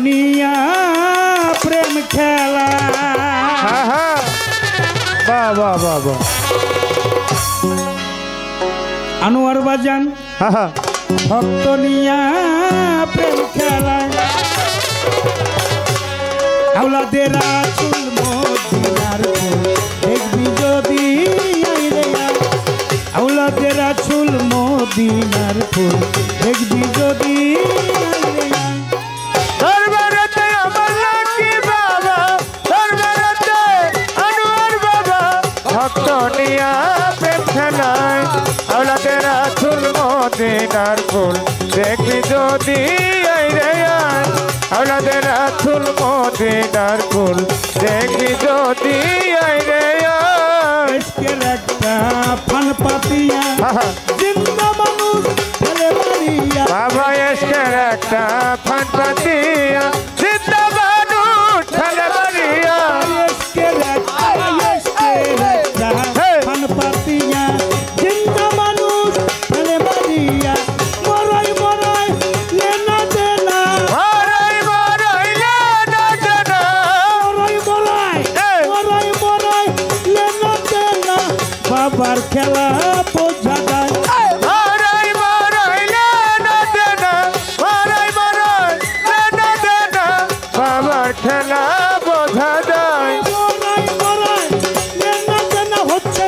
নিয়া প্রেম খেলা। বাবা বাবা আনোয়ার বাজান ভক্ত নিয়া প্রেম খেলা। আওলাদের রাসূল মদিনার ফুল দেখবি যদি আইরে আয়। আওলাদের রাসূল মদিনার ফুল দেখবি যদি আইরে আয়। দরবারেতে আমার লাকি বাবা, দরবারেতে আনোয়ার বাবা, ভক্ত নিয়া প্রেম খেলায়। আওলাদের রাসূল মদিনার ফুল দেখবি যদি আইরে আয়। আওলাদের রাসূল মদিনার ফুল দেখবি যদি আইরে আয়। এসকের একটা ফান পাতিয়া জিন্দা মানুষ ফেলে মারিয়া। বাবা এসকের একটা ফান পাতিয়া জিন্দা মানুষ ফেলে মারিয়া। এসকের একটা ফান পাতিয়া জিন্দা মানুষ ফেলে মারিয়া। মরাই মরাই লেনা দেনা, মরাই মরাই লেনা দেনা, মরাই মরাই মরাই মরাই লেনা দেনা। বাবার খেলা বোঝা যায়। মরাই মরাই লেনা দেনা, মরাই মরাই লেনা দেনা, বাবার খেলা বোঝা যায়। মরাই মরাই লেনা দেনা হচ্ছে,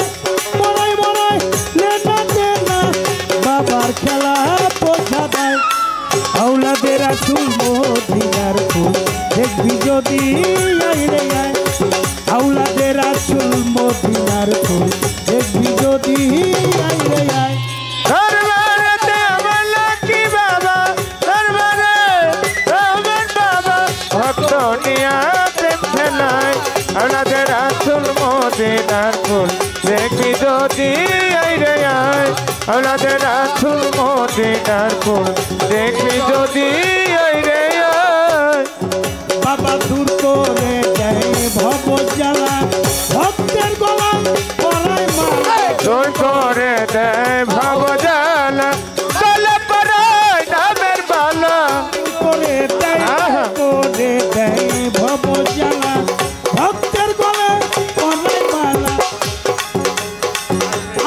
মরাই মরাই লেনা দেনা। বাবার খেলা বোঝা যায়। আওলাদের রাসূল মদিনার ফুল দেখবি যদি আইরে আয়। আওলাদের রাসূল মদিনার ফুল দেখবি যদি আইরে আয়। দরবারেতে আমার লাকি বাবা, দরবারে রহমান বাবা, ভক্ত নিয়া প্রেম খেলায়। আওলাদের রাসূল মদিনার ফুল দেখবি যদি আইরে আয়। আওলাদের রাসূল মদিনার ফুল দেখবি যদি আইরে আয়। বাবা দূর করে দেয় ভব জ্বালা, ভক্তের গলা পরায় মালা। দূর করে দেয় ভব জ্বালা, গলা পরায় নামের বালা। করে দেয় ভব জ্বালা, ভক্তের গলা পরায় মালা।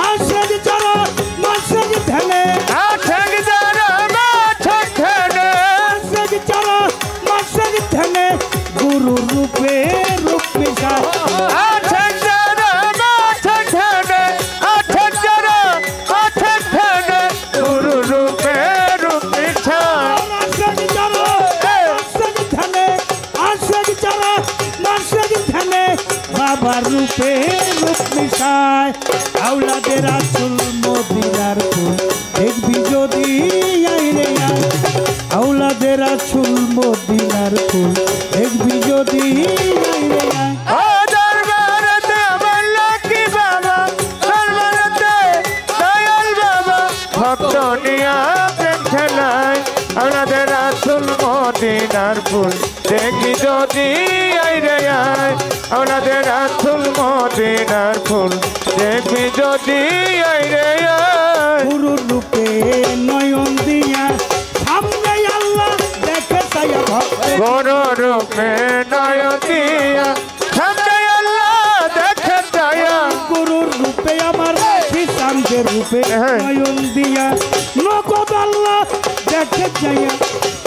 আশেক যারা মাসেক ধ্যানে, আছেন যারা মাছের ধ্যানে, আশেক যারা মাসেক ধ্যানে গুরু রূপে রূপ মিশায়। আছেন যারা মাছের ধ্যানে, আছেন যারা মাছের ধ্যানে, গুরু রূপে রূপ মিশায়। আশেক যারা মাসেক ধ্যানে, আশেক যারা মাসেক ধ্যানে বাবার রূপে রূপ মিশায়। আওলাদের রাসূল মদিনার ফুল দেখবি যদি আইরে আয়। আওলাদের রাসূল মদিনার ফুল দেখবি যদি আইরে আয়। ও দরবারেতে আমার লাকি বাবা, দরবারেতে দয়াল বাবা, ভক্ত নিয়া প্রেম খেলায়। আওলাদের রাসূল মদিনার ফুল দেখবি যদি আইরে আয়। আওলাদের রাসূল মদিনার ফুল দেখবি যদি আইরে আয়। গুরুর রূপে নয়ন দিয়া সামনে আল্লাহ দেখে ছায়া ভক্ত। গুরু রূপে নয়ন দিয়া সামনে আল্লাহ দেখে ছায়া। গুরুর রূপে আমার চাঁদের রূপে নয়ন দিয়া নগদ আল্লাহ দেখে ছায়া।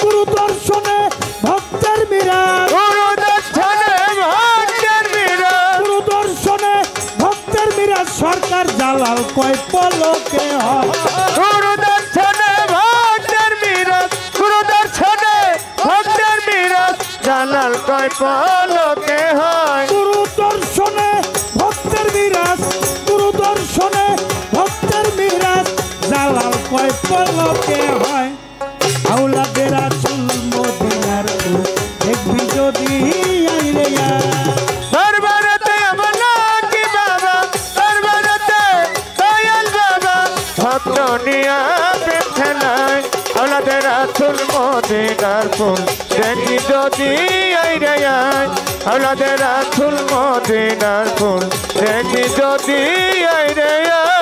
গুরু দর্শনে ভক্তের মিরাজ, গুরু দর্শনে ভক্তের মিরাজ, গুরু দর্শনে ভক্তের মিরাজ। সরকার জালাল কয় পলকে হয়। গুরু দর্শনে ভক্তের মিরাজ, গুরু দর্শনে ভক্তের মিরাজ, জালাল কয় পলকে হয়। গুরু দর্শনে ভক্তের মিরাজ, গুরু দর্শনে ভক্তের মিরাজ। জালাল কয় পলকে হয়। আওলাদের রাসূল মদিনার ফুল দেখবি যদি আইরে আয়। দরবারেতে আমার লাকি বাবা, দরবারেতে দয়াল বাবা, ভক্ত নিয়া প্রেম খেলায়। আওলাদের রাসূল মদিনার ফুল দেখবি যদি আইরে আয়। আওলাদের রাসূল মদিনার ফুল দেখবি যদি আইরে আয়।